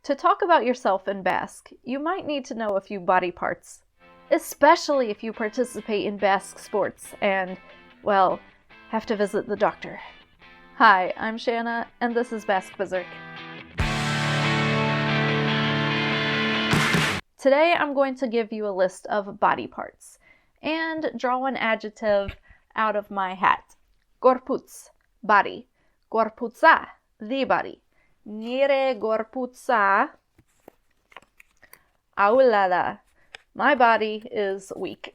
To talk about yourself in Basque, you might need to know a few body parts, especially if you participate in Basque sports and, well, have to visit the doctor. Hi, I'm Shanna, and this is Basque Berserk. Today I'm going to give you a list of body parts, and draw an adjective out of my hat. Gorputz, body. Gorputza, the body. Nire gorputza aulada. My body is weak.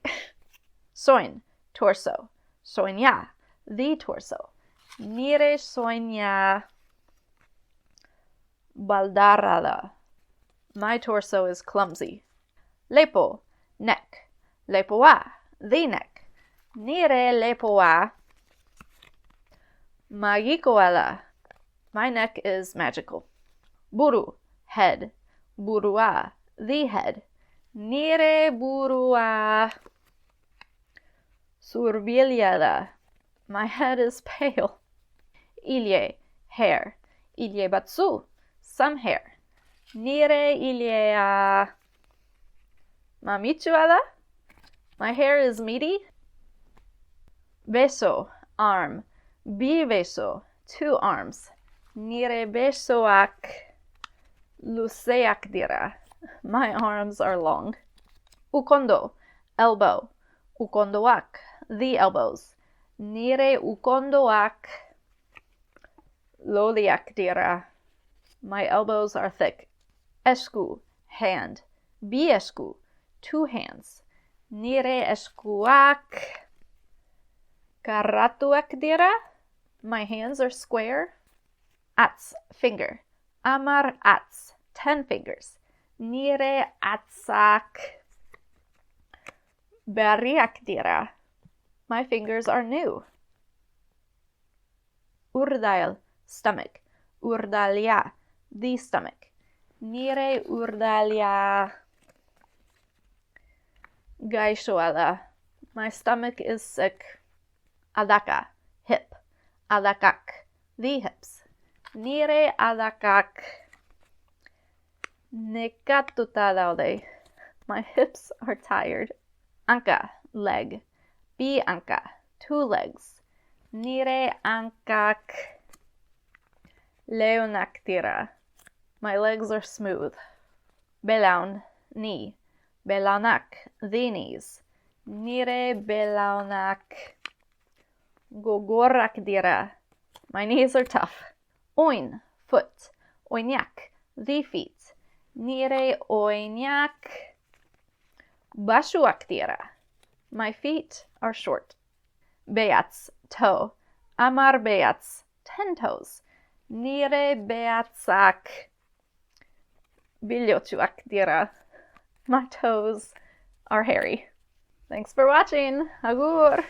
Soin, torso. Soinya, the torso. Nire soinya baldarada. My torso is clumsy. Lepo, neck. Lepoa, the neck. Nire lepoa magikoala. My neck is magical. Buru, head. Burua, the head. Nire burua surbiliada. My head is pale. Ilye, hair. Ilye batsu, some hair. Nire ilea mamichuada. My hair is meaty. Beso, arm. Biveso, 2 arms. Nire besoak luseak dira. My arms are long. Ukondo, elbow. Ukondoak, the elbows. Nire ukondoak loliak dira. My elbows are thick. Esku, hand. Biesku, 2 hands. Nire eskuak karatuak dira. My hands are square. Ats, finger. Amar ats, 10 fingers. Nire atsak bariak dira. My fingers are new. Urdail, stomach. Urdalia, the stomach. Nire urdalia gaishoala. My stomach is sick. Adaka, hip. Adakak, the hips. Nire adakak nekatutadaude. My hips are tired. Anka, leg. Bi anka, 2 legs. Nire ankak leonaktira. My legs are smooth. Belaun, knee. Belaunak, the knees. Nire belaunak gogorak dira. My knees are tough. Oin, foot. Oinyak, the feet. Nire oinyak bashuak dira. My feet are short. Beats, toe. Amar beats, 10 toes. Nire beatsak bilyochuak dira. My toes are hairy. Thanks for watching. Agur!